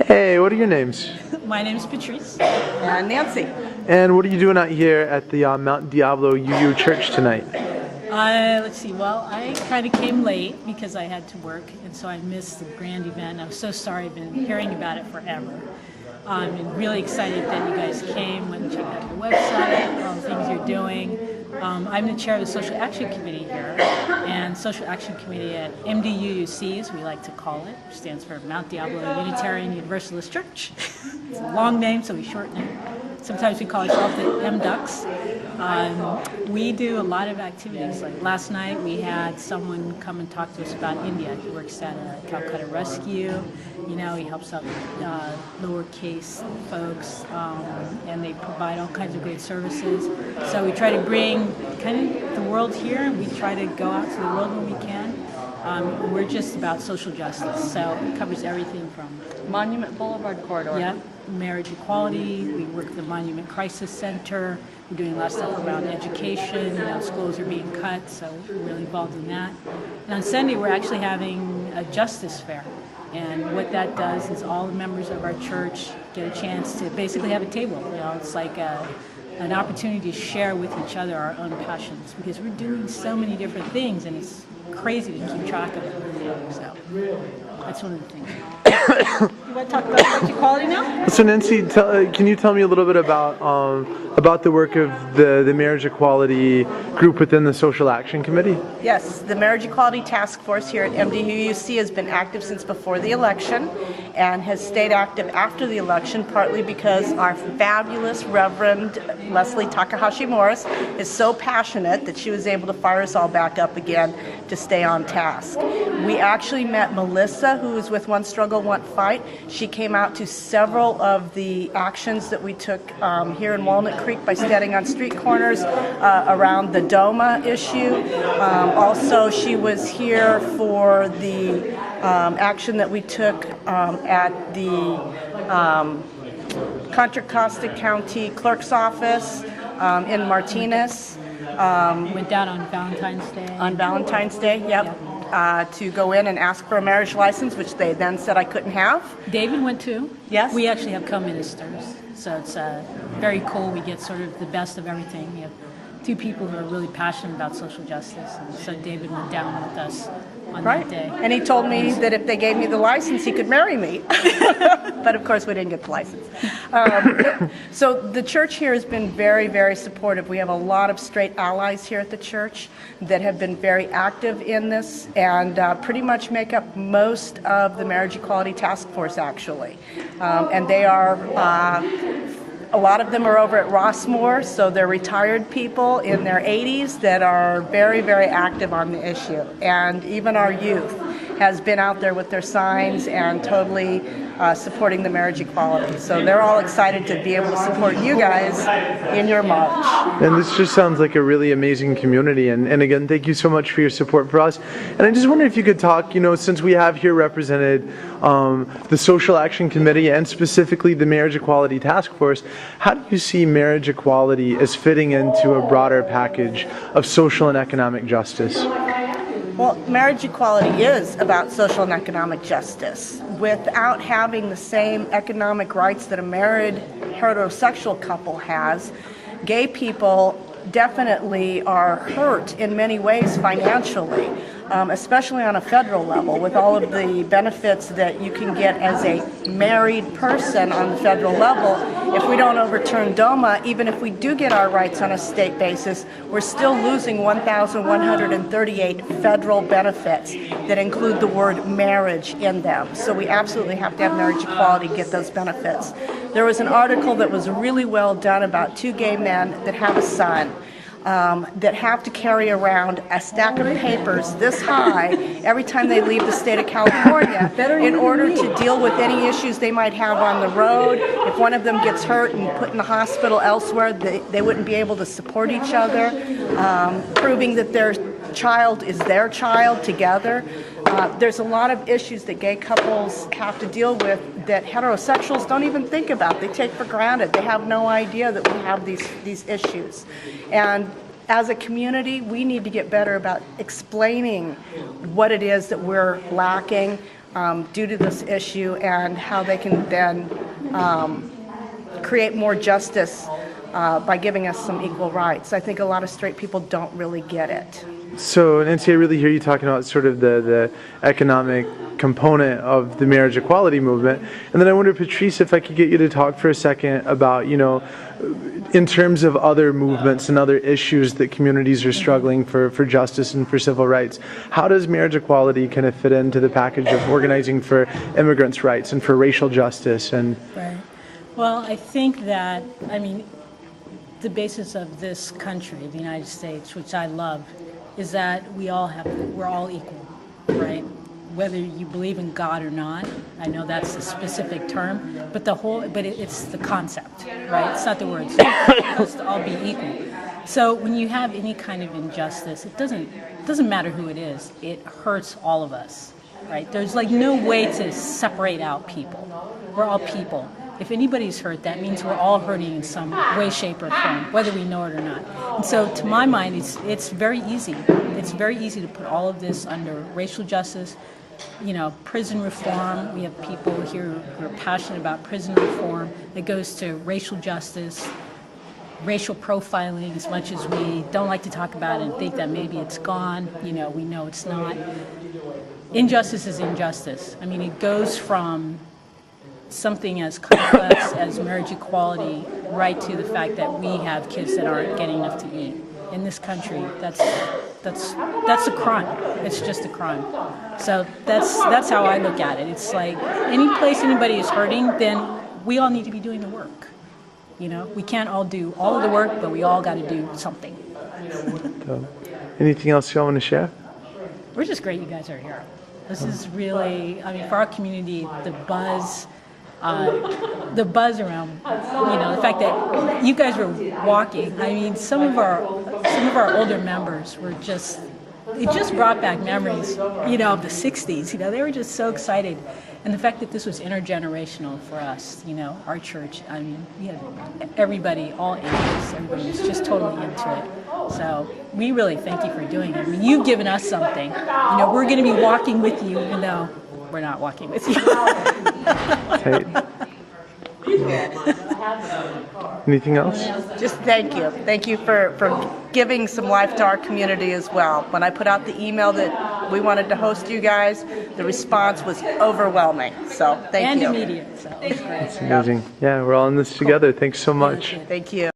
Hey, what are your names? My name is Petrice and Nancy. And what are you doing out here at the Mount Diablo UU Church tonight? Let's see, well, I kind of came late because I had to work, and so I missed the grand event. I'm so sorry, I've been hearing about it forever. I'm really excited that you guys came, went and checked out your website, all the things you're doing. I'm the chair of the Social Action Committee here, and Social Action Committee at MDUUC, as we like to call it, which stands for Mount Diablo Unitarian Universalist Church. It's a long name, so we shorten it. Sometimes we call ourselves the MDUCs. We do a lot of activities. Like last night, we had someone come and talk to us about India. He works at a Calcutta Rescue. You know, he helps out lowercase folks, and they provide all kinds of great services. So we try to bring kind of the world here, and we try to go out to the world when we can. We're just about social justice, so it covers everything from Monument Boulevard corridor. Yeah, marriage equality. We work at the Monument Crisis Center. We're doing a lot of stuff around education. You know, schools are being cut, so we're really involved in that. And on Sunday, we're actually having a justice fair. And what that does is all the members of our church get a chance to basically have a table. You know, it's like an opportunity to share with each other our own passions, because we're doing so many different things, and it's crazy to keep track of it. So that's one of the things. You want to talk about marriage equality now? So Nancy, can you tell me a little bit about the work of the marriage equality group within the Social Action Committee? Yes, the Marriage Equality Task Force here at MDUUC has been active since before the election and has stayed active after the election, partly because our fabulous Reverend Leslie Takahashi Morris is so passionate that she was able to fire us all back up again to stay on task. We actually met Melissa, who was with One Struggle, One Fight. She came out to several of the actions that we took here in Walnut Creek by standing on street corners around the DOMA issue. Also, she was here for the action that we took at the Contra Costa County Clerk's Office in Martinez. Went down on Valentine's Day. On Valentine's Day, yep. Yeah. To go in and ask for a marriage license, which they then said I couldn't have. David went too. Yes. We actually have co-ministers, so it's very cool. We get sort of the best of everything. We have two people who are really passionate about social justice, and so David went down with us on that day. And he told me that if they gave me the license, he could marry me. But of course, we didn't get the license. So the church here has been very, very supportive. We have a lot of straight allies here at the church that have been very active in this and pretty much make up most of the Marriage Equality Task Force, actually. And they are... a lot of them are over at Rossmore, so they're retired people in their 80s that are very, very active on the issue. And even our youth has been out there with their signs and totally supporting the marriage equality. So they're all excited to be able to support you guys in your march. And this just sounds like a really amazing community. And again, thank you so much for your support for us. And I just wonder if you could talk, you know, since we have here represented the Social Action Committee and specifically the Marriage Equality Task Force, how do you see marriage equality as fitting into a broader package of social and economic justice? Well, marriage equality is about social and economic justice. Without having the same economic rights that a married heterosexual couple has, gay people definitely are hurt in many ways financially, especially on a federal level, with all of the benefits that you can get as a married person on the federal level. If we don't overturn DOMA, even if we do get our rights on a state basis, we're still losing 1,138 federal benefits that include the word marriage in them. So we absolutely have to have marriage equality to get those benefits. There was an article that was really well done about two gay men that have a son that have to carry around a stack of papers this high every time they leave the state of California in order to deal with any issues they might have on the road. If one of them gets hurt and put in the hospital elsewhere, they wouldn't be able to support each other, proving that their child is their child together. There's a lot of issues that gay couples have to deal with that heterosexuals don't even think about. They take for granted. They have no idea that we have these issues. And as a community, we need to get better about explaining what it is that we're lacking due to this issue, and how they can then create more justice by giving us some equal rights. I think a lot of straight people don't really get it. So, Nancy, I really hear you talking about sort of the economic component of the marriage equality movement. And then I wonder, Petrice, if I could get you to talk for a second about, in terms of other movements and other issues that communities are struggling for justice and for civil rights, how does marriage equality kind of fit into the package of organizing for immigrants' rights and for racial justice? And Right. Well, I think that, the basis of this country, the United States, which I love, is that we're all equal, right? Whether you believe in God or not, I know that's a specific term, but it's the concept, right? It's not the words. We're supposed to all be equal. So when you have any kind of injustice, it doesn't matter who it is. It hurts all of us, right? There's like no way to separate out people. We're all people. If anybody's hurt, that means we're all hurting in some way, shape, or form, whether we know it or not. And so to my mind, it's very easy. It's very easy to put all of this under racial justice, prison reform. We have people here who are passionate about prison reform. It goes to racial justice, racial profiling, as much as we don't like to talk about it and think that maybe it's gone. We know it's not. Injustice is injustice. It goes from something as complex as marriage equality right to the fact that we have kids that aren't getting enough to eat. In this country, that's a crime. It's just a crime. So that's how I look at it. It's like any place anybody is hurting, then we all need to be doing the work. We can't all do all of the work, but we all got to do something. Anything else y'all want to share? We're just great you guys are here. This is really, for our community, the buzz around, the fact that you guys were walking. Some of our older members were it just brought back memories, of the 60s. They were just so excited. And the fact that this was intergenerational for us, our church, we had everybody, all ages, everybody was just totally into it. So we really thank you for doing it. You've given us something. We're going to be walking with you, even though we're not walking with you. Okay. Anything else? Just thank you. Thank you for giving some life to our community as well. When I put out the email that we wanted to host you guys, the response was overwhelming. So thank you. And immediate. So it's great. It's amazing. Yeah, we're all in this together. Thanks so much. Thank you.